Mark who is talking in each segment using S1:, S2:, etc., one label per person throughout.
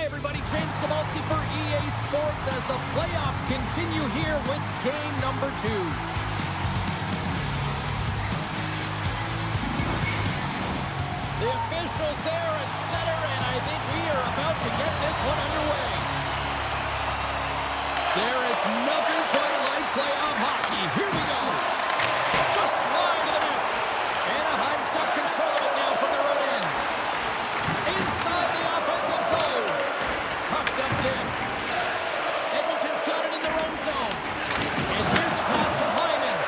S1: everybody, James Cebulski for EA Sports as the playoffs continue here with game number 2. The officials there at center, and I think we are about to get this one underway. There is nothing quite like playoff hockey. Here we go. Just slide to the net. Anaheim's got control of it now from their own end. Inside the offensive zone. Puck dumped in. Edmonton's got it in their own zone. And here's a pass to Hyman.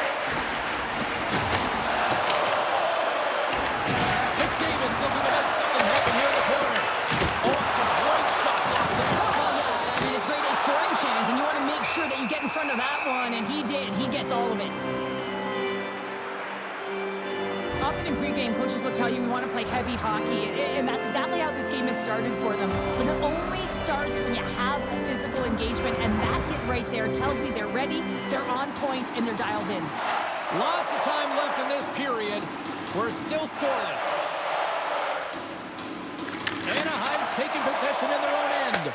S1: McDavid's looking to make something happen here in the corner. Oh, it's a great shot blocked there.
S2: Well, yeah, I mean, it's great a scoring chance, and you want to make sure that you get in front of that one, and he did. He gets all of it. Often in pregame, coaches will tell you we want to play heavy hockey, and that's exactly how this game has started for them. But it only starts when you have a physical engagement, and that hit right there tells me they're ready, they're on point, and they're dialed in.
S1: Lots of time left in this period. We're still scoreless. Anaheim's taking possession in their own end.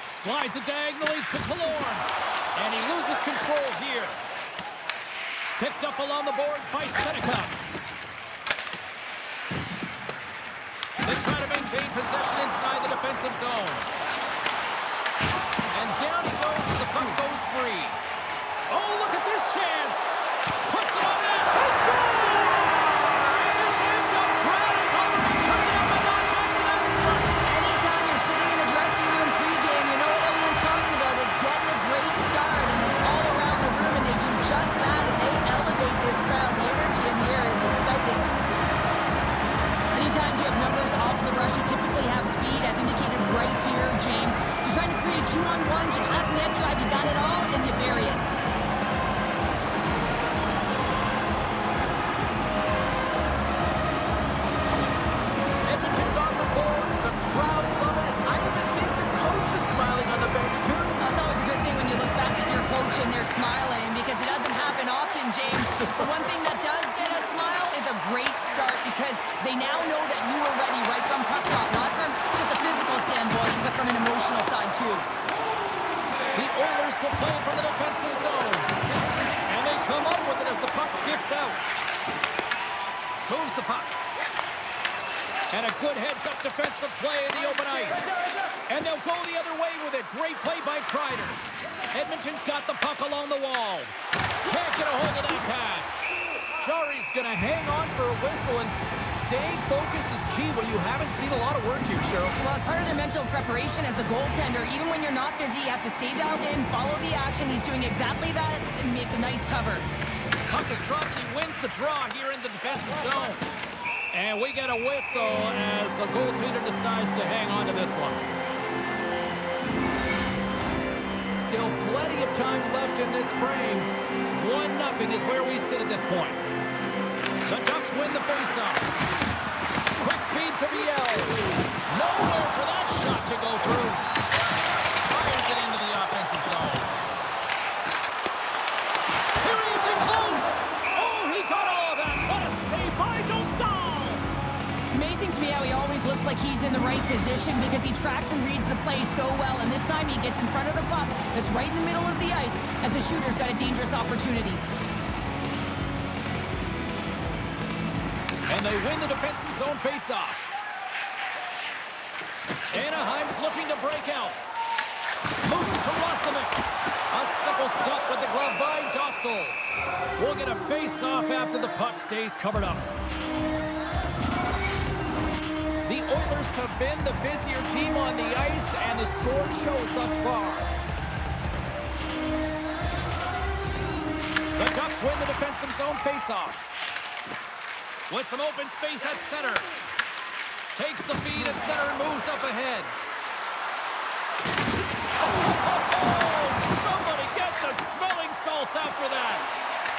S1: Slides it diagonally to Killorn. And he loses control here. Picked up along the boards by Seneca. They try to maintain possession inside the defensive zone. And down he goes as the puck goes free. Oh, look at this chance. Puts it on net. They score! And this amped-up crowd is already turning up a notch after that strike.
S2: Anytime you're sitting in the dressing room pregame, you know what everyone's talking about is getting a great start, and it's all around the room, and they do just that, and they elevate this crowd. The energy in here is exciting. Anytime you have numbers off the rush, you typically have speed, as indicated right here, James. You're trying to create 2-on-1s, you have net drive, you got it all, and you bury it.
S1: Edmonton's on the board. The crowd's loving it. I even think the coach is smiling on the bench, too.
S2: That's always a good thing when you look back at your coach and they're smiling, because it doesn't happen often, James. But one thing that does get a smile is a great start, because they now know that you were ready right from puck drop, not from just a physical standpoint, but from an emotional side, too.
S1: The Oilers will play it from the defensive zone. And they come up with it as the puck skips out. Moves the puck. And a good heads-up defensive play in the open ice. And they'll go the other way with it. Great play by Kreider. Edmonton's got the puck along the wall. Can't get a hold of that pass. Jari's going to hang on for a whistle, and staying focused is key when you haven't seen a lot of work here, Cheryl.
S2: Well, it's part of their mental preparation as a goaltender. Even when you're not busy, you have to stay dialed in, follow the action. He's doing exactly that and makes a nice cover.
S1: Puck is dropped, and he wins the draw here in the defensive zone. And we get a whistle as the goaltender decides to hang on to this one. Still plenty of time left in this frame. 1-0 is where we sit at this point. The Ducks win the faceoff. Quick feed to Biel. Nowhere for that shot to go through. Fires it into the offensive zone. Here he is in close. Oh, he got all of that. What a save by Dostal.
S2: It's amazing to me how he always looks like he's in the right position, because he tracks and reads the play so well, and this time he gets in front of the puck that's right in the middle of the ice as the shooter's got a dangerous opportunity.
S1: And they win the defensive zone faceoff. Anaheim's looking to break out. Moves it to Roslovic. A simple stop with the glove by Dostal. We'll get a face-off after the puck stays covered up. The Oilers have been the busier team on the ice, and the score shows thus far. The Ducks win the defensive zone faceoff. With some open space at center. Takes the feed at center and moves up ahead. Oh, somebody get the smelling salts after that.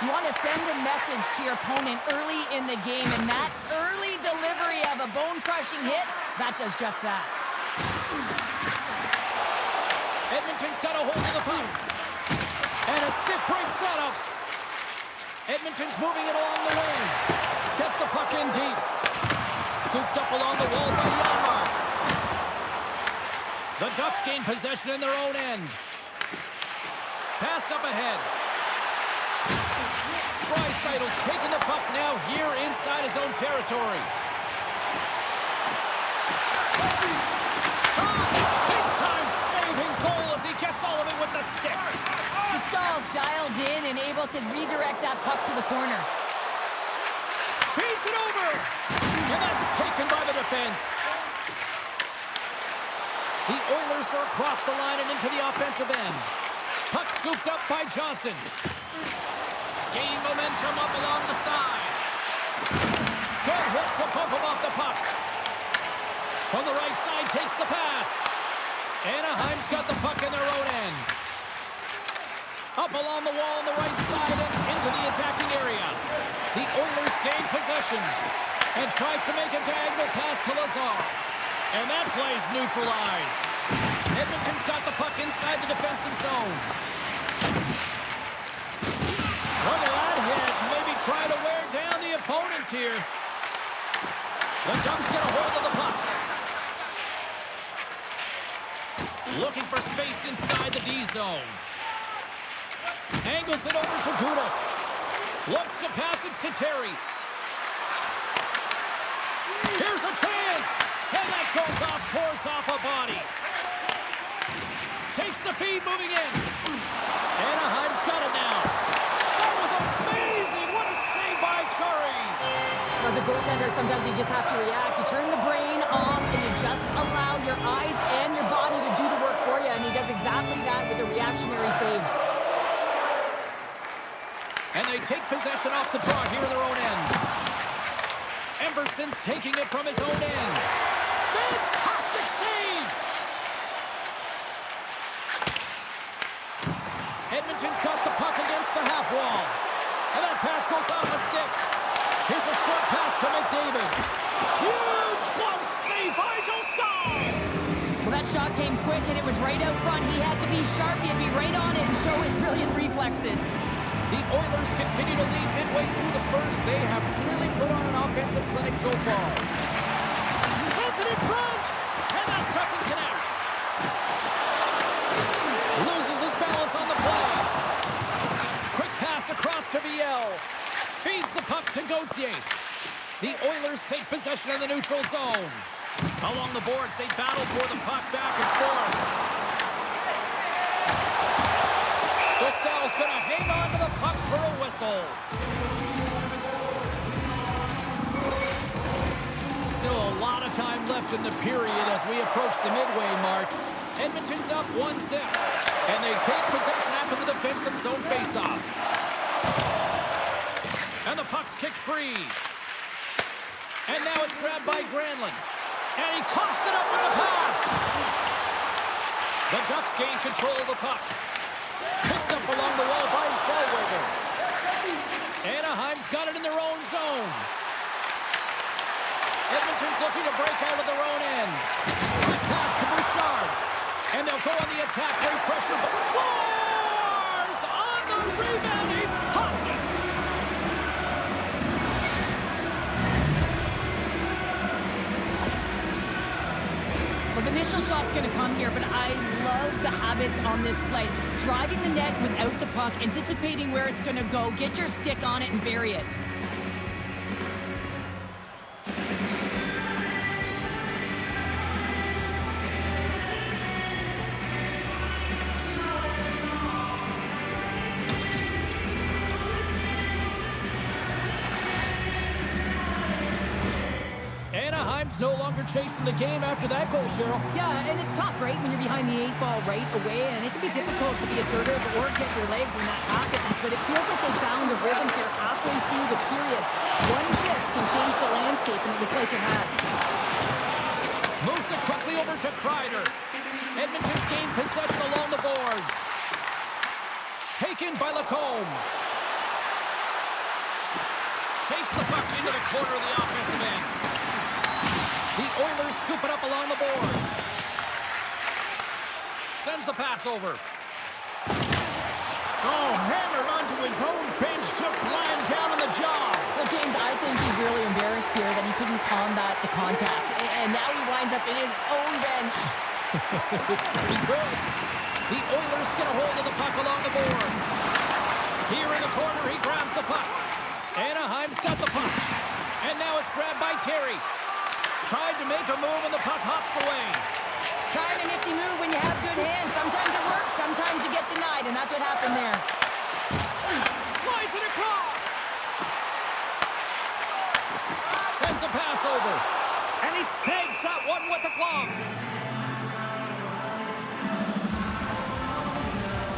S2: You want to send a message to your opponent early in the game, and that early delivery of a bone-crushing hit, that does just that.
S1: Edmonton's got a hold of the puck. And a stick breaks that up. Edmonton's moving it along the wing. Gets the puck in deep. Scooped up along the wall by Janmark. The Ducks gain possession in their own end. Passed up ahead. Draisaitl's taking the puck now here inside his own territory. Big-time saving goal as he gets all of it with the stick.
S2: Stahl's dialed in and able to redirect that puck to the corner.
S1: Feeds it over. And that's taken by the defense. The Oilers are across the line and into the offensive end. Puck scooped up by Johnston. Gaining momentum up along the side. Good hit to pump him off the puck. From the right side, takes the pass. Anaheim's got the puck in their own end. Up along the wall on the right side and into the attacking area. The Oilers gain possession and tries to make a diagonal pass to Lazar. And that play's neutralized. Edmonton's got the puck inside the defensive zone. Look at that hit. Maybe try to wear down the opponents here. The Ducks get a hold of the puck. Looking for space inside the D zone. Angles it over to Gudas. Looks to pass it to Terry. Here's a chance. And that goes off, pours off a body. Takes the feed, moving in. Anaheim's got it now. That was amazing. What a save by Chari.
S2: As a goaltender, sometimes you just have to react. You turn the brain off and you just allow your eyes and your body to do the work for you. And he does exactly that with a reactionary save.
S1: And they take possession off the draw here in their own end. Emberson's taking it from his own end. Fantastic save! Edmonton's got the puck against the half wall. And that pass goes off the stick. Here's a short pass to McDavid. Huge glove save by Dostal!
S2: Well, that shot came quick and it was right out front. He had to be sharp. He had to be right on it and show his brilliant reflexes.
S1: The Oilers continue to lead midway through the first. They have really put on an offensive clinic so far. Sends it in front, and that doesn't connect. Loses his balance on the play. Quick pass across to Viel. Feeds the puck to Gauthier. The Oilers take possession of the neutral zone. Along the boards, they battle for the puck back and forth. Dostal's going to hang on to the puck for a whistle. Still a lot of time left in the period as we approach the midway mark. Edmonton's up 1-0. And they take possession after the defensive zone faceoff. And the puck's kicked free. And now it's grabbed by Granlund. And he coughs it up with the pass. The Ducks gain control of the puck. Picked up along the wall by Zellweger. Anaheim's got it in their own zone. Edmonton's looking to break out of their own end. Quick pass to Bouchard. And they'll go on the attack. Great pressure. Scores! On the rebound, he pots it.
S2: Well, the initial shot's going to come here, but I love the habits on this play. Driving the net without the puck, anticipating where it's going to go, get your stick on it and bury it.
S1: Anaheim's no longer chasing the game after that goal, Cheryl.
S2: Yeah, and it's tough, right, when you're behind the 8 ball right away, and it can be difficult to be assertive or get your legs when that happens, but it feels like they found a rhythm here halfway through the period. One shift can change the landscape, and it looks like it has.
S1: Moves it quickly over to Kreider. Edmonton's gained possession along the boards. Taken by Lacombe. Takes the puck into the corner of the offensive end. The Oilers scoop it up along the boards. Sends the pass over. Oh, hammered onto his own bench, just lying down on the job.
S2: Well, James, I think he's really embarrassed here that he couldn't combat the contact. And now he winds up in his own bench.
S1: It's pretty good. The Oilers get a hold of the puck along the boards. Here in the corner, he grabs the puck. Anaheim's got the puck. And now it's grabbed by Terry. Tried to make a move, and the puck hops away.
S2: Trying a nifty move when you have good hands. Sometimes it works, sometimes you get denied, and that's what happened there.
S1: Slides it across. Sends a pass over. And he snags that one with the glove.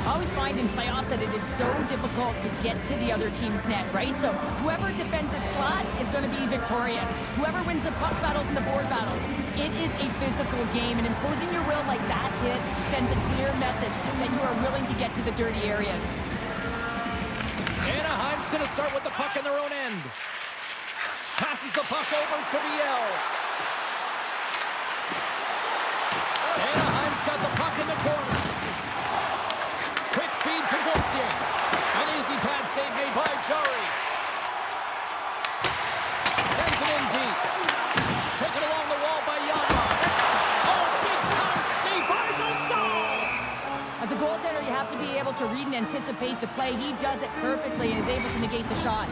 S2: I always find in playoffs that it is so difficult to get to the other team's net, right? So whoever defends a slot is going to be victorious. Whoever wins the puck battles and the board battles. It is a physical game, and imposing your will like that hit sends a clear message that you are willing to get to the dirty areas.
S1: Anaheim's going to start with the puck in their own end. Passes the puck over to Viel. Anaheim's got the puck in the corner. Quick feed to Gauthier. An easy pad save made by Jari. Sends it in deep. Taken along the wall by Janmark. Oh, big time save by Dostal.
S2: As a goaltender, you have to be able to read and anticipate the play. He does it perfectly and is able to negate the shot.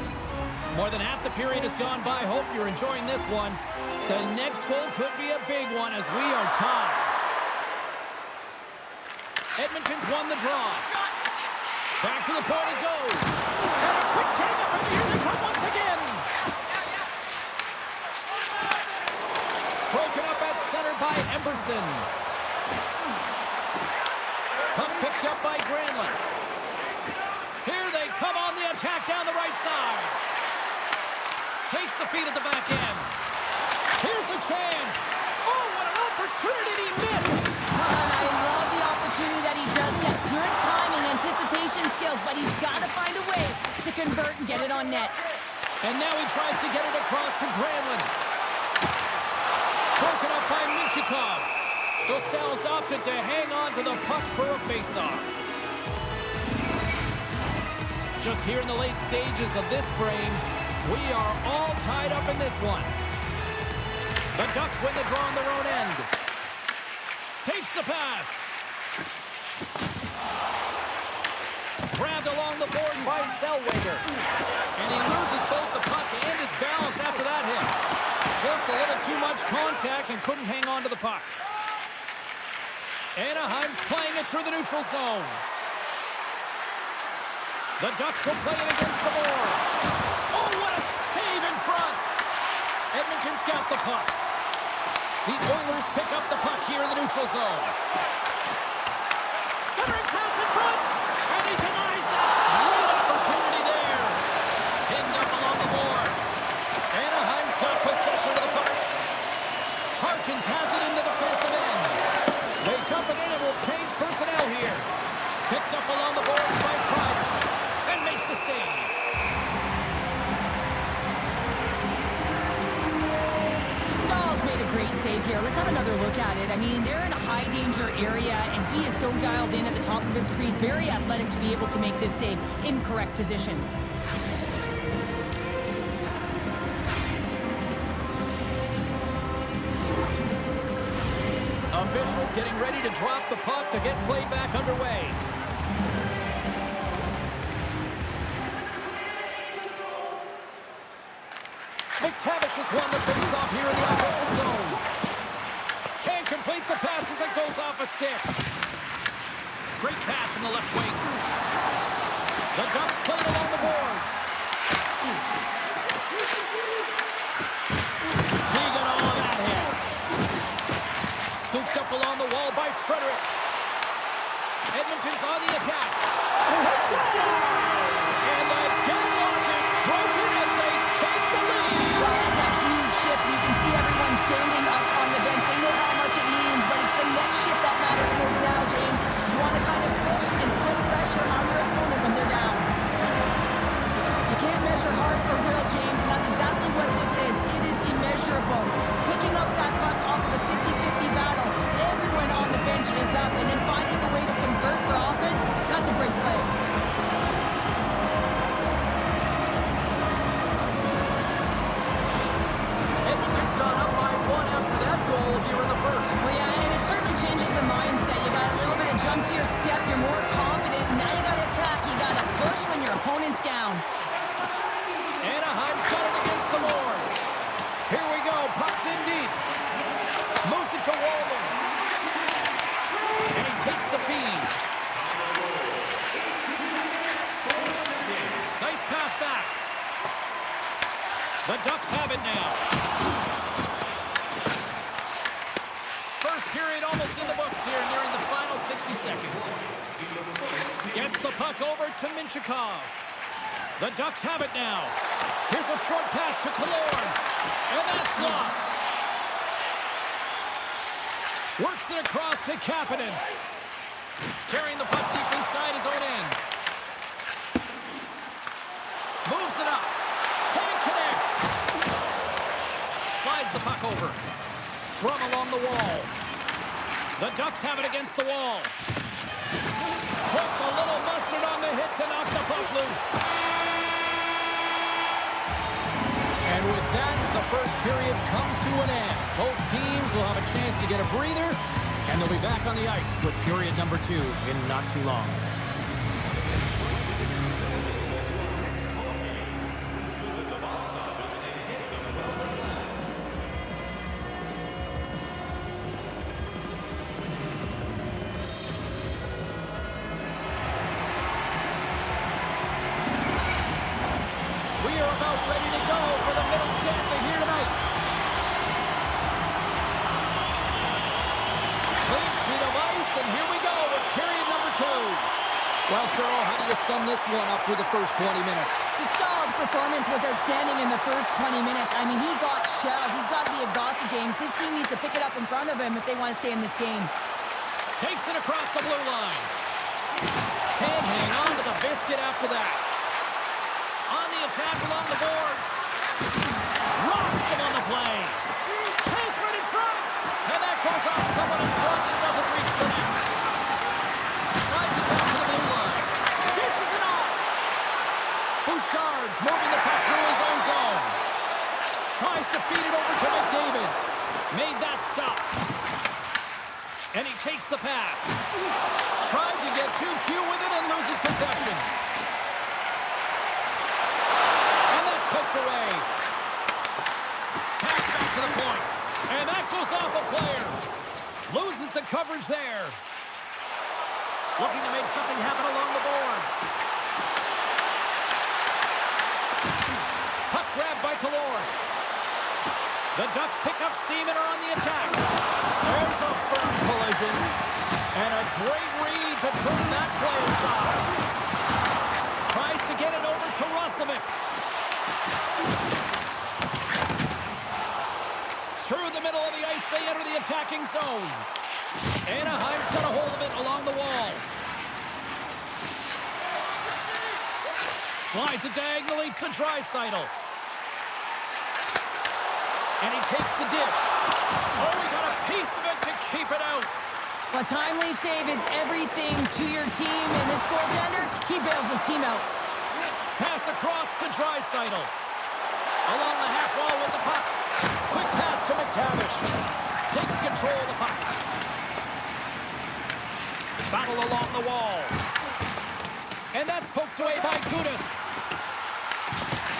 S1: More than half the period has gone by. Hope you're enjoying this one. The next goal could be a big one as we are tied. Edmonton's won the draw. Back to the point it goes. And a quick take up, and here they come once again. Broken up at center by Emberson. Puck picked up by Granlund. Here they come on the attack down the right side. Takes the feed at the back end. Here's a chance. Oh, what an opportunity he missed.
S2: And I love the opportunity that he does get. Good timing, anticipation skills, but he's got to find a way to convert and get it on net.
S1: And now he tries to get it across to Granlund. Broken up by Minchikov. Dostal's opted to hang on to the puck for a faceoff. Just here in the late stages of this frame, we are all tied up in this one. The Ducks win the draw on their own end. Takes the pass. Grabbed along the board by Zellweger. And he loses both the puck and his balance after that hit. Just a little too much contact and couldn't hang on to the puck. Anaheim's playing it through the neutral zone. The Ducks will play it against the boards. Oh, what a save in front. Edmonton's got the puck. The Oilers pick up the puck here in the neutral zone. Centering pass in front. And he denies that. Great opportunity there. Pinned up along the boards. Anaheim's got possession of the puck. Harkins has it in the defensive end. They dump it in and will change personnel here. Picked up along the boards by Kreider. And makes the save.
S2: Stahl's made a great save here. Let's have another look at it. I mean, they're in a high-danger area, and he is so dialed in at the top of his crease. Very athletic to be able to make this save in correct position.
S1: Officials getting ready to drop the puck to get play back underway. McTavish has won the face-off here in the offensive zone. Can't complete the pass as it goes off a stick. Great pass from the left wing. The Ducks play it along the boards. He got all that hit. Scooped up along the wall by Frederick. Edmonton's on the attack. And the deadlock is broken as they take the lead.
S2: Well, that's a huge shift. You can see everyone standing up on the bench. They know how much it means, but it's the next shift that matters most now, James. You want to kind of push and put pressure on your opponent when they're down. You can't measure hard or will, James, and that's exactly what this is. It is immeasurable. Picking up that puck off of a 50-50 battle, everyone on the bench is up, and then finding a way to convert for offense, that's a
S1: The Ducks have it now. First period almost in the books here, nearing the final 60 seconds. Gets the puck over to Minchikov. The Ducks have it now. Here's a short pass to Killorn. And that's blocked. Works it across to Kapanen. Carrying the puck deep inside his own end. Moves it up. Can't connect. Slides the puck over. Scrum along the wall. The Ducks have it against the wall. Puts a little mustard on the hit to knock the puck loose. And with that, the first period comes to an end. Both teams will have a chance to get a breather, and they'll be back on the ice for period number 2 in not too long. We are about ready to go for the middle stanza here tonight. Clean sheet of ice, and here we go with period number 2. Well, Cheryl, how do you sum this one up through the first 20 minutes?
S2: Stahl's performance was outstanding in the first 20 minutes. I mean, he got shelled. He's got to be exhausted, James. His team needs to pick it up in front of him if they want to stay in this game.
S1: Takes it across the blue line. Can't hang on to the biscuit after that. On the attack along the boards. Rocks him on the play. Chase right in front. And that goes off someone in front and doesn't reach the net. Slides it back to the blue line. Dishes it off. Bouchard's moving the puck through his own zone. Tries to feed it over to McDavid. Made that stop. And he takes the pass. Tried to get too cute with it and loses possession. And that's poked away. Pass back to the point. And that goes off a player. Loses the coverage there. Looking to make something happen along the boards. Puck grabbed by Killorn. The Ducks pick up steam and are on the attack. There's a firm collision. And a great read to turn that play aside. Tries to get it over to Roslovic. Through the middle of the ice, they enter the attacking zone. Anaheim's got a hold of it along the wall. Slides it diagonally to Draisaitl. And he takes the dish. Oh, he got a piece of it to keep it out.
S2: A timely save is everything to your team, and this goaltender, he bails his team out.
S1: Pass across to Draisaitl. Along the half wall with the puck. Quick pass to McTavish. Takes control of the puck. Battle along the wall. And that's poked away by Gudas.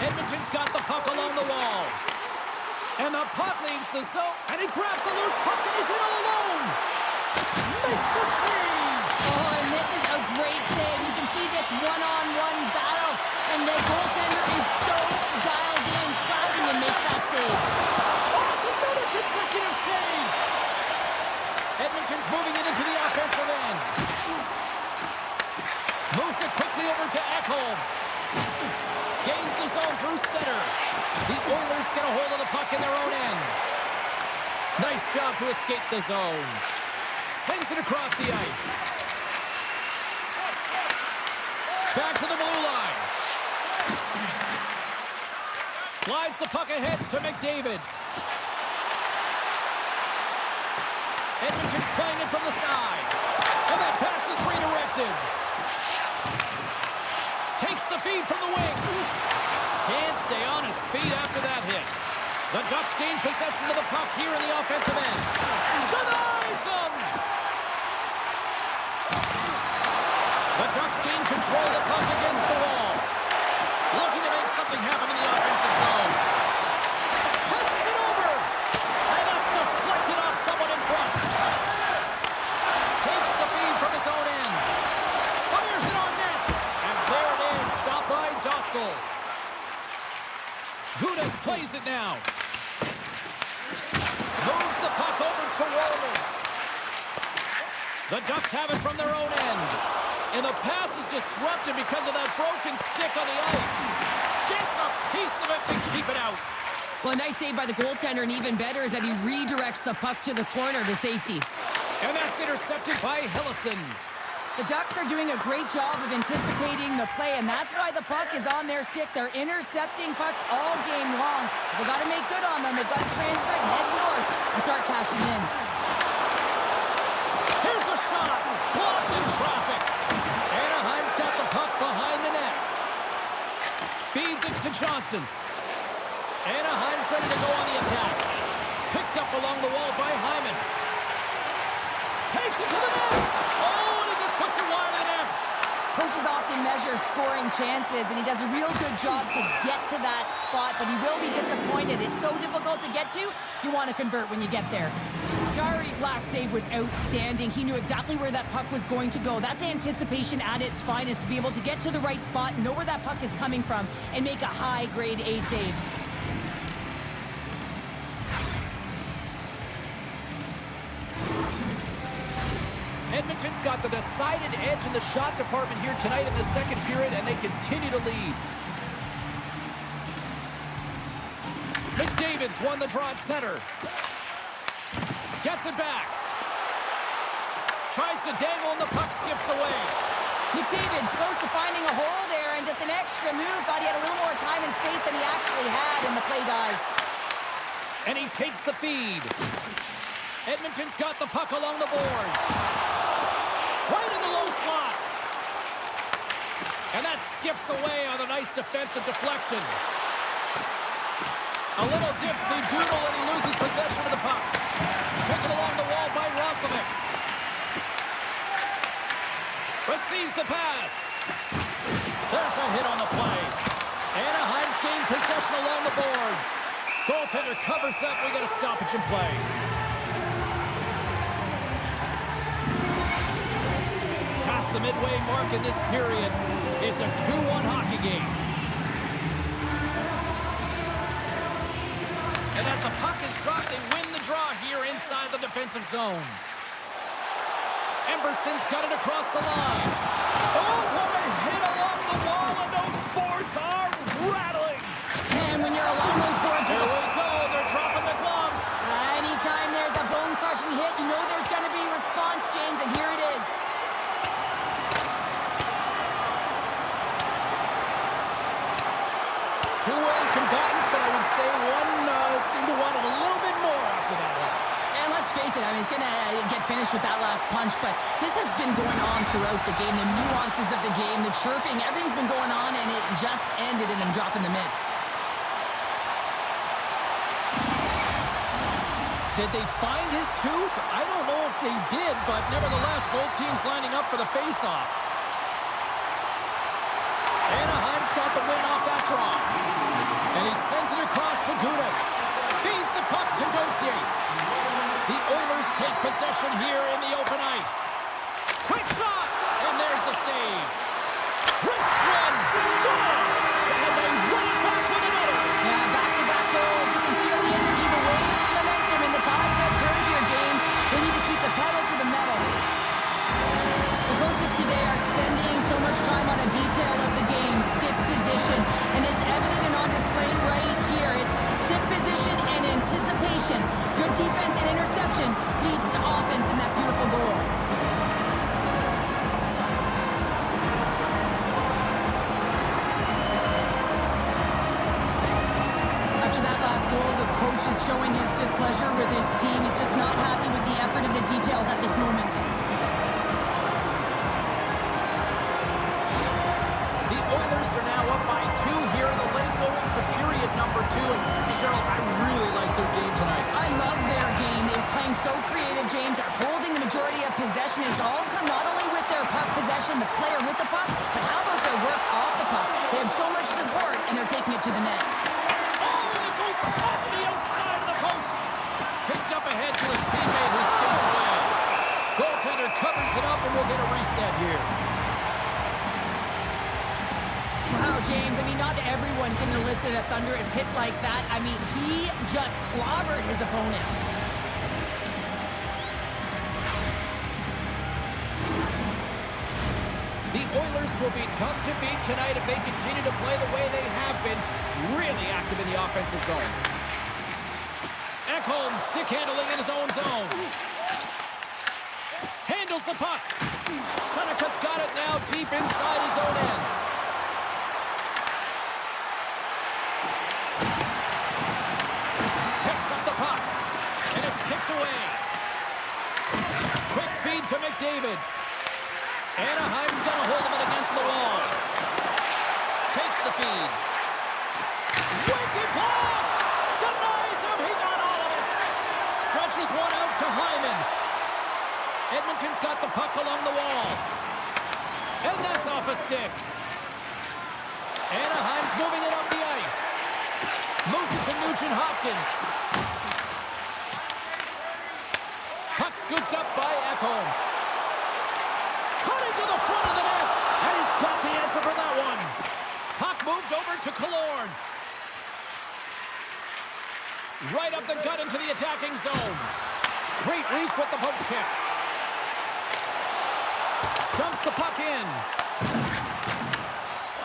S1: Edmonton's got the puck along the wall. And the puck leaves the zone. And he grabs the loose puck and he's in all alone. Makes the save.
S2: Oh, and this is a great save. You can see this one-on-one battle. And the goaltender is so dialed in, tracking and makes that save.
S1: Oh, it's another consecutive save. Edmonton's moving it into the offensive end. Moves it quickly over to Ekholm. Gains the zone through center. The Oilers get a hold of the puck in their own end. Nice job to escape the zone. Sends it across the ice. Back to the blue line. Slides the puck ahead to McDavid. Edmonton's playing it from the side. And that pass is redirected. Takes the feed from the wing. Can't stay on his feet after that hit. The Ducks gain possession of the puck here in the offensive end. Denies him! The Ducks gain control of the puck against the wall. Looking to make something happen in the offensive zone. Passes it over! And that's deflected off someone in front. Takes the feed from his own end. Fires it on net. And there it is, stopped by Dostal. Gudas Plays it now. Moves the puck over to Roller. The Ducks have it from their own end. And the pass is disrupted because of that broken stick on the ice. Gets a piece of it to keep it out.
S2: Well, a nice save by the goaltender, and even better is that he redirects the puck to the corner to safety.
S1: And that's intercepted by Hillison.
S2: The Ducks are doing a great job of anticipating the play, and that's why the puck is on their stick. They're intercepting pucks all game long. They've got to make good on them. They've got to transfer it, head north, and start cashing in.
S1: Here's a shot. Blocked in traffic. Anaheim's got the puck behind the net. Feeds it to Johnston. Anaheim's ready to go on the attack. Picked up along the wall by Hyman. Takes it to the net. Oh, and he just puts it wide of the net.
S2: Coaches often measure scoring chances, and he does a real good job to get to that spot, but he will be disappointed. It's so difficult to get to, you want to convert when you get there. Jari's last save was outstanding. He knew exactly where that puck was going to go. That's anticipation at its finest, to be able to get to the right spot, know where that puck is coming from, and make a high-grade A save.
S1: Edmonton's got the decided edge in the shot department here tonight in the second period, and they continue to lead. McDavid's won the draw at center. Gets it back. Tries to dangle, and the puck skips away.
S2: McDavid's close to finding a hole there, and just an extra move. Thought he had a little more time and space than he actually had, and the play dies.
S1: And he takes the feed. Edmonton's got the puck along the boards. Right in the low slot. And that skips away on a nice defensive deflection. A little dipsy doodle, and he loses possession of the puck. Taken along the wall by Roslovic. Receives the pass. There's a hit on the play. Anaheim's gained possession along the boards. Goaltender covers up. We got a stoppage in play. Past the midway mark in this period, it's a 2-1 hockey game. And as the puck is dropped, they win the draw here inside the defensive zone. Emberson's got it across the line. Oh, what a hit along the wall, and those boards are rattling.
S2: And when you're along those boards...
S1: Here we go, they're dropping the gloves.
S2: Anytime there's a bone-crushing hit, you know there's going to be response, James, and here it is.
S1: Two-way combatants, but I would say one seemed to want it a little bit more after that one.
S2: And let's face it, I mean, he's going to get finished with that last punch, but this has been going on throughout the game. The nuances of the game, the chirping, everything's been going on, and it just ended in them dropping the mitts.
S1: Did they find his tooth? I don't know if they did, but nevertheless, both teams lining up for the face-off. Anaheim's got the win off that draw. And he sends it across to Gudas. Feeds the puck to Gauthier. The Oilers take possession here in the open ice. Quick shot! And there's the save. Wrist one! Scores! And they run it back with another.
S2: Yeah, back-to-back goals. You can feel the energy, the wave, the momentum, and the tides have turned here, James. They need to keep the pedal to the metal. The coaches today are spending so much time on a detail of the game, stick position, and it's evident and on display right here. It's stick position and anticipation. Good defense and interception leads to offense in that beautiful goal. After that last goal, the coach is showing his displeasure with his team. He's just not happy with the effort and the details at this moment.
S1: The Oilers are now up by 2 here in the late goings of period number 2. And Cheryl, I really like their game tonight.
S2: I love their game. They're playing so creative, James, that holding the majority of possession has all come not only with their puck possession, the player with the puck, but how about their work off the puck? They have so much support, and they're taking it to the net.
S1: Oh, and it goes off the outside of the post. Kicked up ahead to his teammate who skates away. Goaltender covers it up, and we'll get a reset here.
S2: Wow, James, I mean, not everyone can elicit a thunderous hit like that. I mean, he just clobbered his opponent.
S1: The Oilers will be tough to beat tonight if they continue to play the way they have been, really active in the offensive zone. Ekholm stick handling in his own zone. Handles the puck. Seneca's got it now deep inside his own end. Picks up the puck, and it's kicked away. Quick feed to McDavid. Anaheim's got a hold of it against the wall. Takes the feed. Wicked blast! Denies him! He got all of it! Stretches one out to Hyman. Edmonton's got the puck along the wall. And that's off a stick. Anaheim's moving it up the ice. Moves it to Nugent-Hopkins. Puck scooped up by Ekholm. Cutting to the front of the net. And he's got the answer for that one. Puck moved over to Killorn. Right up the gut into the attacking zone. Great reach with the poke check. Dumps the puck in.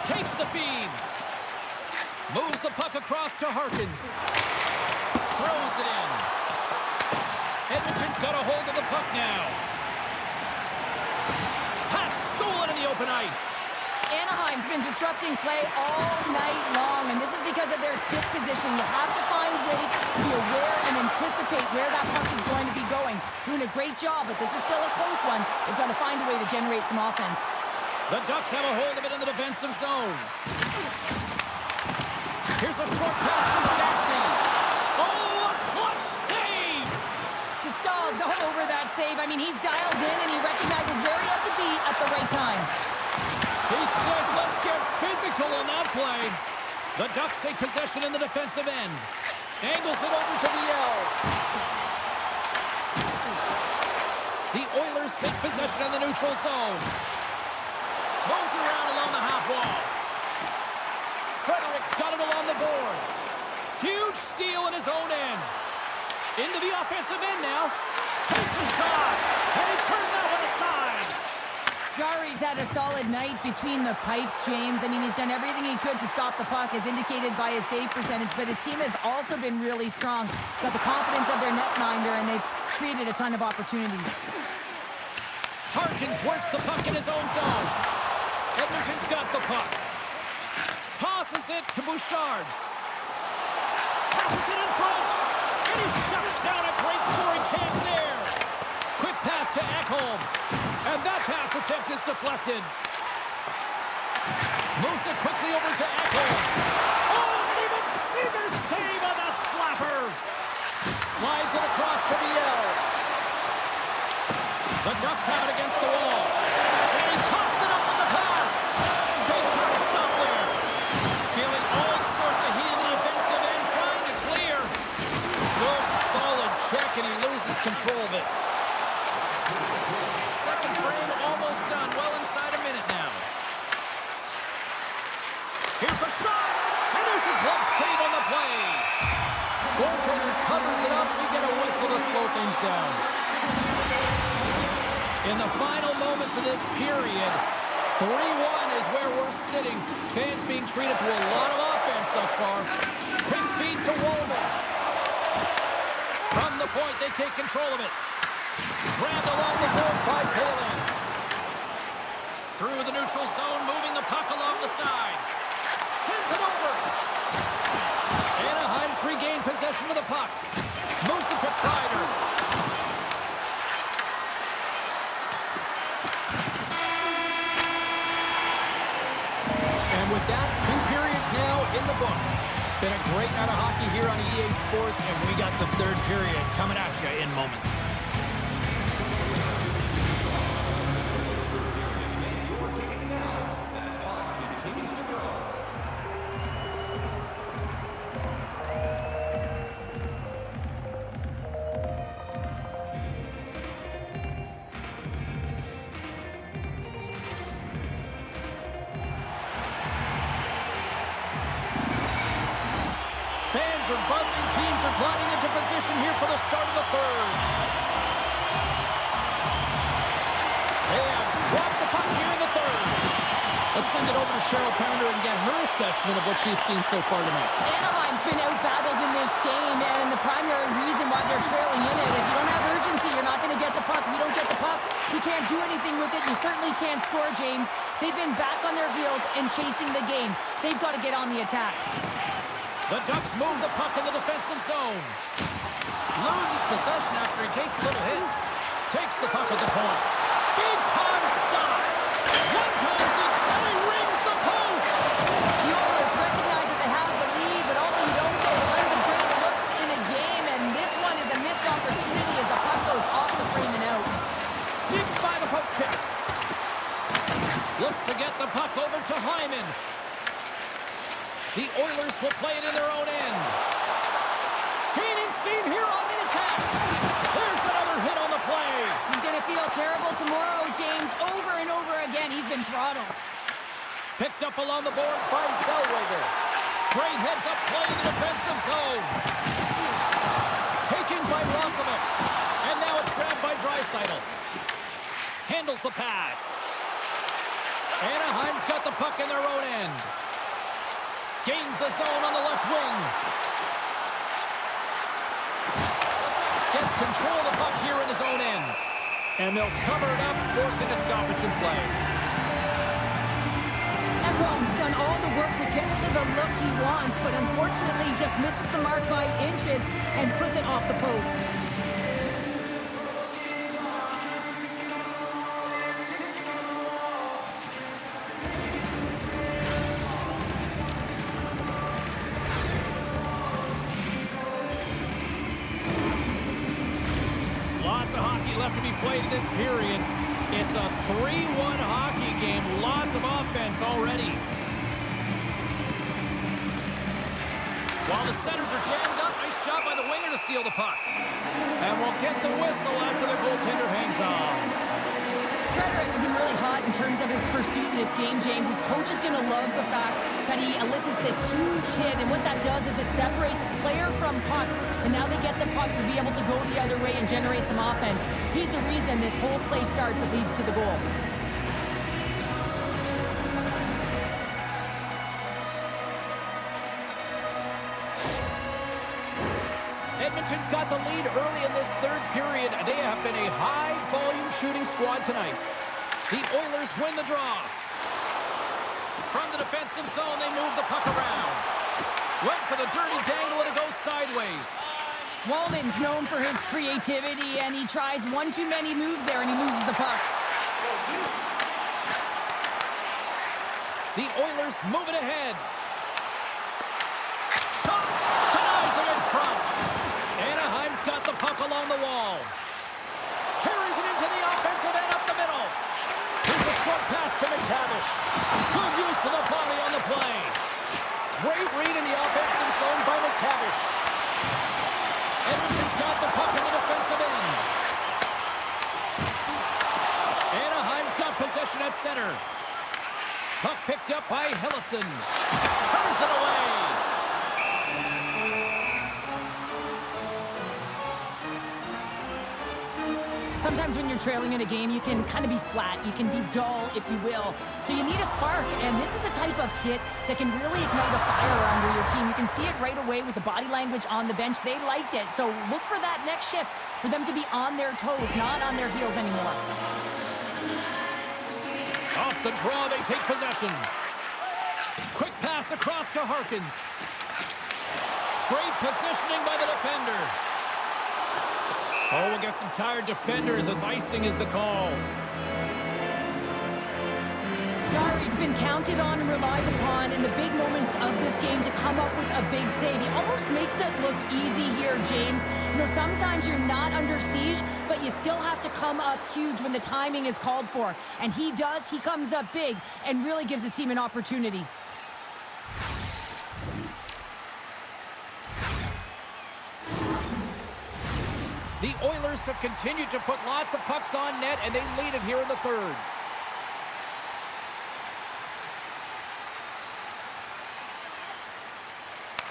S1: Takes the feed. Moves the puck across to Harkins. Throws it in. Edmonton's got a hold of the puck now. Pass stolen in the open ice.
S2: Anaheim's been disrupting play all night long, and this is because of their stick position. You have to find ways to be aware and anticipate where that puck is going to be going. Doing a great job, but this is still a close one. They've got to find a way to generate some offense.
S1: The Ducks have a hold of it in the defensive zone. Here's a short pass to Stanley. Oh, a clutch save!
S2: Stahl's all over that save. I mean, he's dialed in, and he recognizes where he has to be at the right time.
S1: He says, let's get physical on that play. The Ducks take possession in the defensive end. Angles it over to Viel. The Oilers take possession in the neutral zone. Moves it around along the half wall. Frederick's got it along the boards. Huge steal in his own end. Into the offensive end now. Takes a shot. And he turned that one aside.
S2: Jari's had a solid night between the pipes, James. I mean, he's done everything he could to stop the puck, as indicated by his save percentage, but his team has also been really strong. Got the confidence of their netminder, and they've created a ton of opportunities.
S1: Harkins works the puck in his own zone. Edmonton's got the puck. Tosses it to Bouchard. Passes it in front. And he shuts down a great scoring chance there. Quick pass to Ekholm. And that pass attempt is deflected. Moves it quickly over to Ekholm. Oh, and even neither save on the slapper. Slides it across to Viel. The Ducks have it against the wall. And he coughs it up with the pass. Big time stop there. Feeling all sorts of heat in the offensive end, trying to clear. Good, solid check, and he loses control of it. Second frame almost done. Well inside a minute now. Here's a shot. And there's a glove save on the play. Goaltender covers it up. We get a whistle to slow things down. In the final moments of this period, 3-1 is where we're sitting. Fans being treated to a lot of offense thus far. Quick feed to Wollman. From the point, they take control of it. Grabbed along the boards by Poehling. Through the neutral zone, moving the puck along the side. Sends it over. Anaheim's regained possession of the puck. Moves it to Kreider. And with that, 2 periods now in the books. Been a great night of hockey here on EA Sports, and we got the third period coming at you in moments. horns are buzzing. Teams are gliding into position here for the start of the third. They have dropped the puck here in the third. Let's send it over to Cheryl Pounder and get her assessment of what she's seen so far tonight.
S2: Anaheim's been out-battled in this game, and the primary reason why they're trailing in it, if you don't have urgency, you're not going to get the puck. If you don't get the puck, you can't do anything with it. You certainly can't score, James. They've been back on their heels and chasing the game. They've got to get on the attack.
S1: The Ducks move the puck in the defensive zone. Loses possession after he takes a little hit. Takes the puck at the point. Big time stop. One times it, and he rings the post.
S2: The Oilers recognize that they have the lead, but also you don't get tons of great looks in a game, and this one is a missed opportunity as the puck goes off the frame and out.
S1: Sneaks by the poke check. Looks to get the puck over to Hyman. The Oilers will play it in their own end. Gaining steam here on the attack. There's another hit on the play.
S2: He's going to feel terrible tomorrow, James. Over and over again, he's been throttled.
S1: Picked up along the boards by Zellweger. Great heads-up play in the defensive zone. Taken by Roslovic. And now it's grabbed by Draisaitl. Handles the pass. Anaheim's got the puck in their own end. Gains the zone on the left wing. Gets control of the puck here in his own end. And they'll cover it up, forcing a stoppage in play.
S2: Ekholm's done all the work to get to the look he wants, but unfortunately just misses the mark by inches and puts it off the post.
S1: Left to be played in this period. It's a 3-1 hockey game. Lots of offense already. While the centers are jammed up, nice job by the winger to steal the puck. And we'll get the whistle after the goaltender hangs on.
S2: Frederick's been really hot in terms of his pursuit in this game, James. His coach is going to love the fact that he elicits this huge hit, and what that does is it separates player from puck, and now they get the puck to be able to go the other way and generate some offense. He's the reason this whole play starts that leads to the goal.
S1: Edmonton's got the lead early in this third period. They have been a high-volume shooting squad tonight. The Oilers win the draw. From the defensive zone, they move the puck around. Went for the dirty dangle, and it goes sideways.
S2: Wallman's known for his creativity, and he tries one too many moves there, and he loses the puck.
S1: The Oilers move it ahead. Shot! Denies him in front. Anaheim's got the puck along the wall. Carries it into the offensive end up the middle. Here's a short pass to McTavish. Good use of the body on the play. Great read in the offensive zone by McTavish. Edmonton's got the puck in the defensive end. Anaheim's got possession at center. Puck picked up by Hillison. Turns it away.
S2: Sometimes when you're trailing in a game, you can kind of be flat. You can be dull, if you will. So you need a spark, and this is a type of hit that can really ignite a fire under your team. You can see it right away with the body language on the bench. They liked it. So look for that next shift, for them to be on their toes, not on their heels anymore.
S1: Off the draw, they take possession. Quick pass across to Harkins. Great positioning by the defender. Oh, we'll get some tired defenders as icing is the call.
S2: He's been counted on and relied upon in the big moments of this game to come up with a big save. He almost makes it look easy here, James. You know, sometimes you're not under siege, but you still have to come up huge when the timing is called for. And he does. He comes up big and really gives his team an opportunity.
S1: The Oilers have continued to put lots of pucks on net, and they lead it here in the third.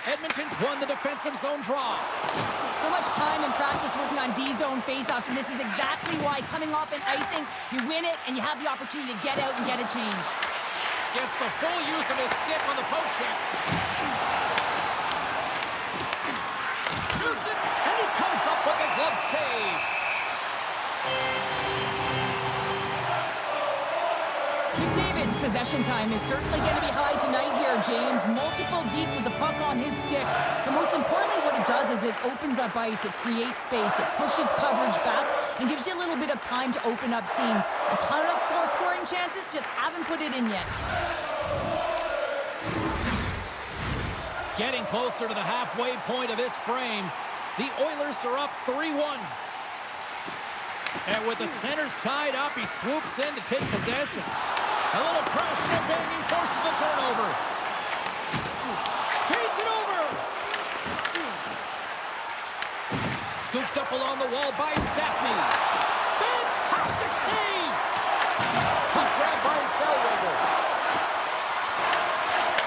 S1: Edmonton's won the defensive zone draw.
S2: So much time and practice working on D-zone faceoffs, and this is exactly why coming off an icing, you win it, and you have the opportunity to get out and get a change.
S1: Gets the full use of his stick on the poke check. Shoots it, and he comes up with a glove save.
S2: McDavid's possession time is certainly going to be high tonight here, James. Multiple deets with the puck on his stick. But most importantly, what it does is it opens up ice, it creates space, it pushes coverage back, and gives you a little bit of time to open up seams. A ton of scoring chances, just haven't put it in yet.
S1: Getting closer to the halfway point of this frame, the Oilers are up 3-1. And with the centers tied up, he swoops in to take possession. A little crashing and banging forces the turnover. Feeds it over. Scooped up along the wall by Stanley. Fantastic save. Puck grabbed by Zellweger.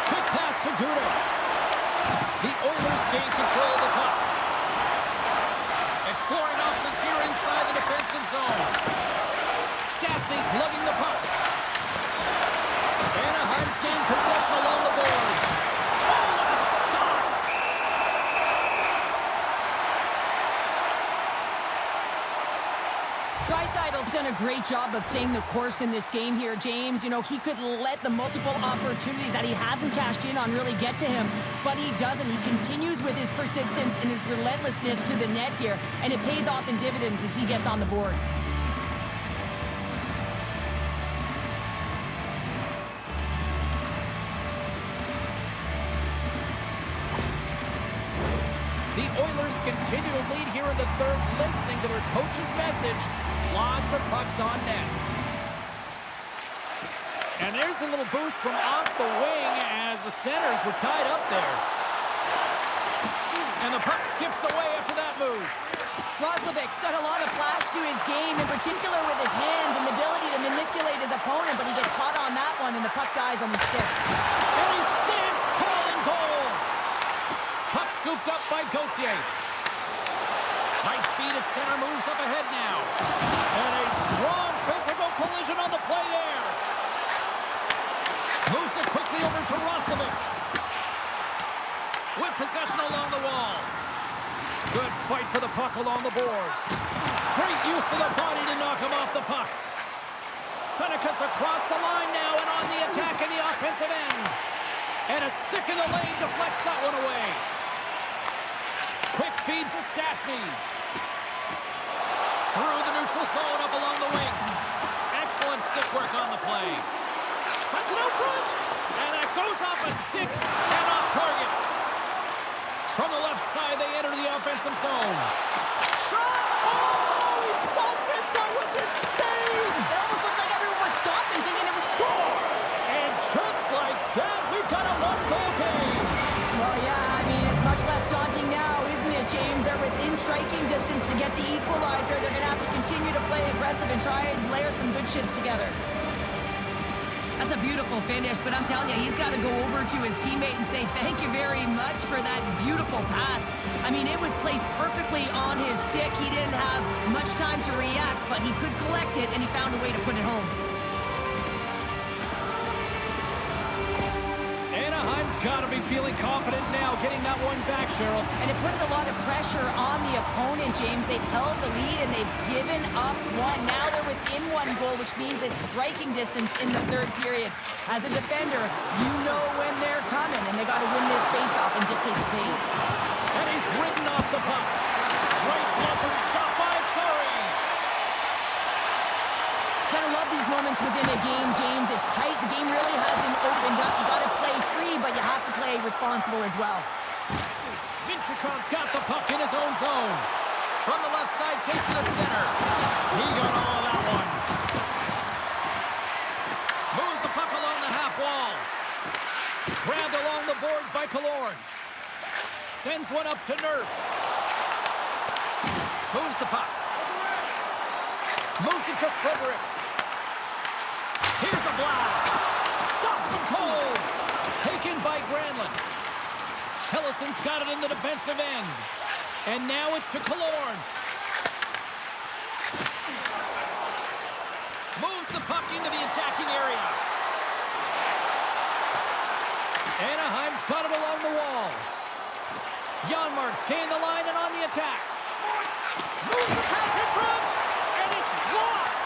S1: Quick pass to Gudas. The Oilers gain control of the puck. Exploring options here inside the defensive zone. Stastny's lugging the puck. Anaheim's gained possession along the boards. Oh, what a stop!
S2: Draisaitl's done a great job of staying the course in this game here, James. You know, he could let the multiple opportunities that he hasn't cashed in on really get to him, but he doesn't. He continues with his persistence and his relentlessness to the net here, and it pays off in dividends as he gets on the board.
S1: The Oilers continue to lead here in the third, listening to their coach's message. Lots of pucks on net. And there's a little boost from off the wing as the centers were tied up there. And the puck skips away after that move.
S2: Roslovic's got a lot of flash to his game, in particular with his hands and the ability to manipulate his opponent, but he gets caught on that one and the puck dies on the stick.
S1: And he stands tall in goal. Puck scooped up by Gauthier. Nice feed at center, moves up ahead now. And a strong physical collision on the play there. Moves it quickly over to Roslovic. With possession along the wall. Good fight for the puck along the boards. Great use of the body to knock him off the puck. Seneca's across the line now and on the attack in the offensive end. And a stick in the lane deflects that one away. Quick feed to Stastny. Through the neutral zone up along the wing. Excellent stick work on the play. Sends it out front. And that goes off a stick and off target. From the left side, they enter the offensive zone. Shot! Oh, he stopped it. That was insane.
S2: It almost looked like everyone was stopping, thinking it would
S1: Scores! And just like that, we've got a one-goal game.
S2: Well, yeah, I mean, it's much less daunting now, isn't it, James? They're within striking distance to get the equalizer. They're going to have to continue to play aggressive and try and layer some good shifts together. That's a beautiful finish, but I'm telling you, he's got to go over to his teammate and say thank you very much for that beautiful pass. I mean, it was placed perfectly on his stick. He didn't have much time to react, but he could collect it, and he found a way to put it home.
S1: Anaheim's got to be feeling confident now, getting that one back, Cheryl.
S2: And it puts a lot of pressure on the opponent, James. They've held the lead, and they've given up one. Now they're within one goal, which means it's striking distance in the third period. As a defender, you know when they're coming, and they got to win this faceoff and dictate the pace.
S1: And he's ridden off the puck. Great blocker stop by Cherry.
S2: Gotta love these moments within a game, James. It's tight. The game really hasn't opened up. You gotta play free, but you have to play responsible as well.
S1: Minchikhov's got the puck in his own zone. From the left side, takes it to center. He got all of that one. Moves the puck along the half wall. Grabbed along the boards by Killorn. Sends one up to Nurse. Moves the puck. Moves it to Frederick. Here's a blast. Stops him cold. Taken by Granlund. Hellison's got it in the defensive end. And now it's to Killorn. Moves the puck into the attacking area. Anaheim's got it along the wall. Janmark's gained the line and on the attack. Moves the pass in front, and it's blocked.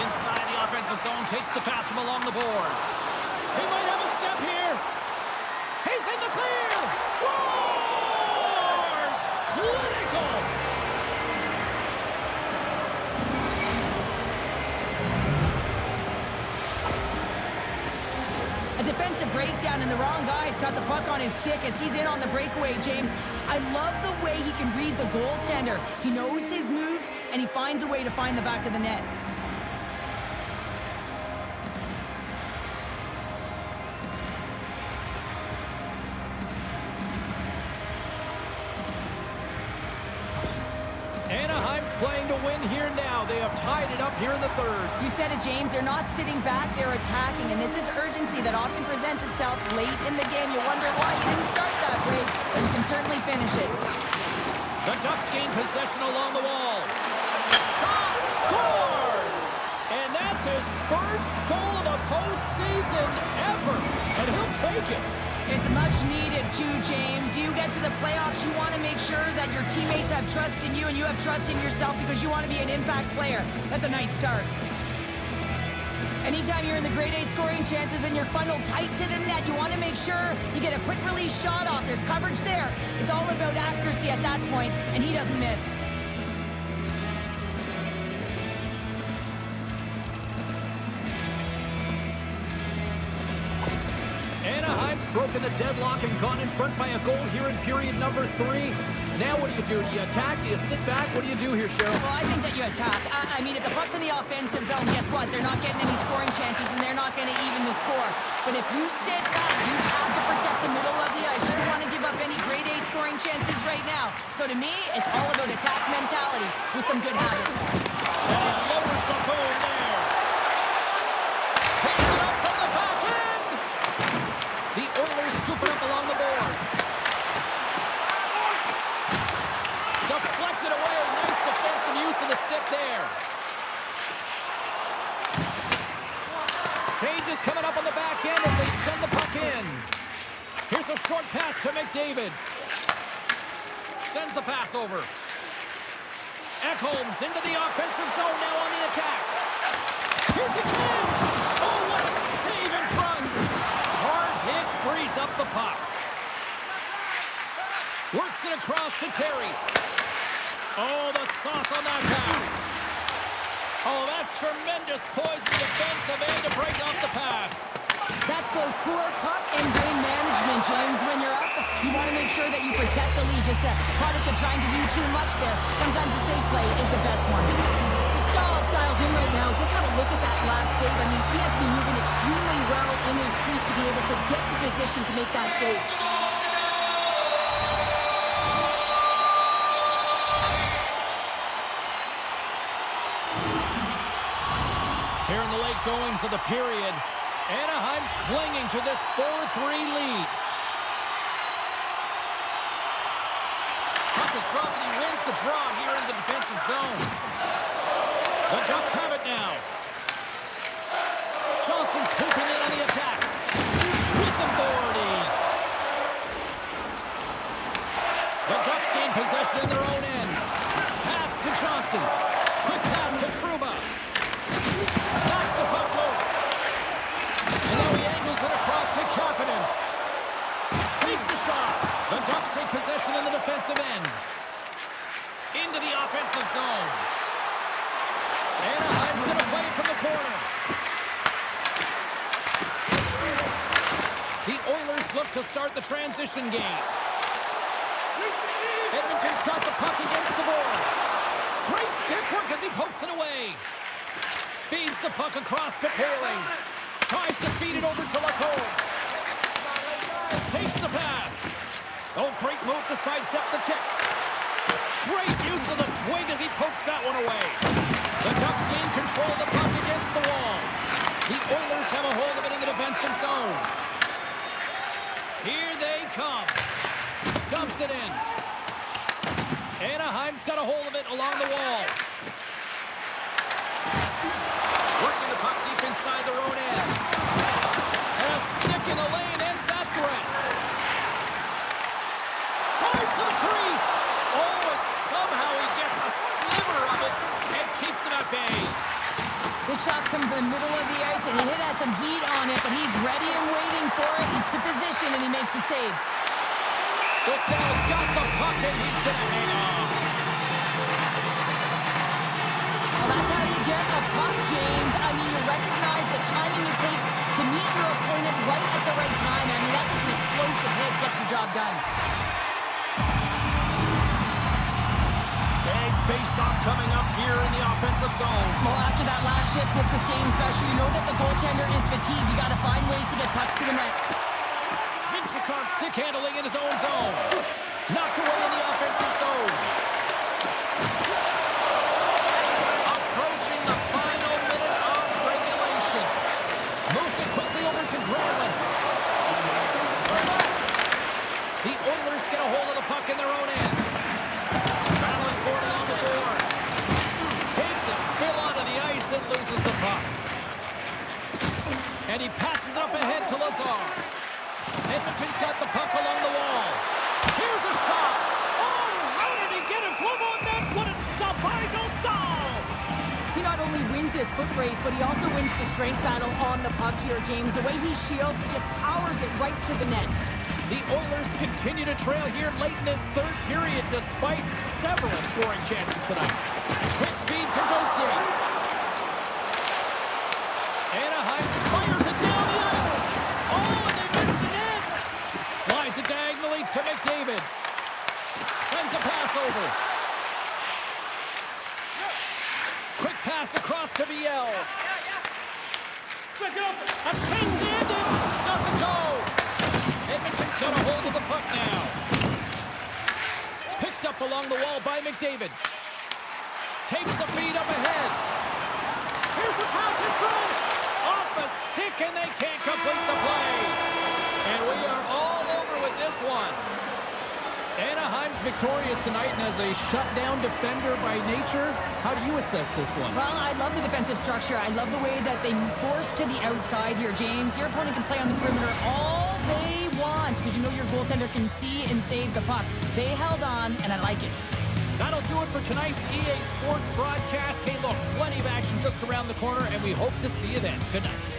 S1: Inside the offensive zone, takes the pass from along the boards. He might have a step here. He's in the clear. Scores! Clinical.
S2: A defensive breakdown, and the wrong guy's got the puck on his stick as he's in on the breakaway, James. I love the way he can read the goaltender. He knows his moves, and he finds a way to find the back of the net.
S1: Anaheim's playing to win here now. They have tied it up here in the third.
S2: You said it, James. They're not sitting back. They're attacking, and this is urgency that often presents itself late in the game. You wonder why he didn't start that way, but he can certainly finish it.
S1: The Ducks gain possession along the wall. Shot! Scores! And that's his first goal of the postseason ever, and he'll take it.
S2: It's much needed too, James. You get to the playoffs, you want to make sure that your teammates have trust in you and you have trust in yourself because you want to be an impact player. That's a nice start. Anytime you're in the grade A scoring chances and you're funneled tight to the net, you want to make sure you get a quick release shot off. There's coverage there. It's all about accuracy at that point, and he doesn't miss.
S1: Anaheim's broken the deadlock and gone in front by a goal here in period number 3. Now what do? Do you attack? Do you sit back? What do you do here, Cheryl?
S2: Well, I think that you attack. I mean, if the puck's in the offensive zone, guess what? They're not getting any scoring chances, and they're not going to even the score. But if you sit back, you have to protect the middle of the ice. You don't want to give up any grade A scoring chances right now. So to me, it's all about attack mentality with some good habits.
S1: And he lowers the phone there. Takes it up from the back end. The Oilers scoop it up along the boards. Deflected away. Nice defensive use of the stick there. Changes coming up on the back end as they send the puck in. Here's a short pass to McDavid. Sends the pass over. Ekholm's into the offensive zone now on the attack. Here's a chance. Oh, what a save in front. Hard hit frees up the puck. Works it across to Terry. Oh, the sauce on that pass. Oh, that's tremendous poise in defensive end to break off the pass.
S2: That's both poor puck and game management, James. When you're up, you want to make sure that you protect the lead. Just product of trying to do too much there. Sometimes a safe play is the best one. Stahl's dialed in right now. Just have a look at that last save. I mean, he has to be moving extremely well in his crease to be able to get to position to make that save.
S1: Here in the late goings of the period, Anaheim's clinging to this 4-3 lead. Puck is dropped and he wins the draw here in the defensive zone. The Ducks have it now. Johnson swooping in on the attack. With authority. The Ducks gain possession in their own end. Pass to Johnston. Quick pass to Trouba. Knocks the puck loose. And now he angles it across to Kapanen. Takes the shot. The Ducks take possession in the defensive end. Into the offensive zone. Anaheim's going to play it from the corner. The Oilers look to start the transition game. Edmonton's got the puck against the boards. Great stick work as he pokes it away. Feeds the puck across to Poehling. Tries to feed it over to Lacombe. Takes the pass. Oh, great move to sidestep the check. Great use of the twig as he pokes that one away. The Ducks gain control of the puck against the wall. The Oilers have a hold of it in the defensive zone. Here they come. Dumps it in. Anaheim's got a hold of it along the wall. Working the puck deep inside their own end. And a stick in the lane ends that threat. Tries to the crease. Oh, and somehow he gets a sliver of it and keeps them at bay.
S2: This shot's coming from the middle of the ice, and it has some heat on it, but he's ready and waiting for it. He's to position, and he makes the save.
S1: Stanley's got the puck, and he's going to hang on.
S2: Well, that's how you get a puck, James. I mean, you recognize the timing it takes to meet your opponent right at the right time. I mean, that's just an explosive hit. Gets the job done.
S1: Big face-off coming up here in the offensive zone.
S2: Well, after that last shift with sustained pressure, you know that the goaltender is fatigued. You got to find ways to get pucks to the net.
S1: Minchikov stick handling in his own zone. Knocked away in the offensive zone. Approaching the final minute of regulation. Moves it quickly over to Granlund. The Oilers get a hold of the puck in their own end. Battling for it along the boards. Takes a spill onto the ice and loses the puck. And he passes it up ahead to Lazar. Edmonton's got the puck along the wall. Here's a shot. Oh, how did he get a glove on that? What a stop by Dostal.
S2: He not only wins this foot race, but he also wins the strength battle on the puck here, James. The way he shields, he just powers it right to the net.
S1: The Oilers continue to trail here late in this third period despite several scoring chances tonight. Quick feed to Gauthier. Anaheim fires it down the ice. Oh, and they missed the net. Slides it diagonally to McDavid. Sends a pass over. Quick pass across to VL. A chance to end it. Doesn't go. Edmonton's got a hold of the puck now. Picked up along the wall by McDavid. Takes the feed up ahead. Here's the pass in front. Off a stick, and they can't complete the play. And we are all over with this one. Anaheim's victorious tonight, and as a shutdown defender by nature, how do you assess this one?
S2: Well, I love the defensive structure. I love the way that they force to the outside here, James. Your opponent can play on the perimeter all they want because you know your goaltender can see and save the puck. They held on, and I like it.
S1: That'll do it for tonight's EA Sports broadcast. Hey, look, plenty of action just around the corner, and we hope to see you then. Good night.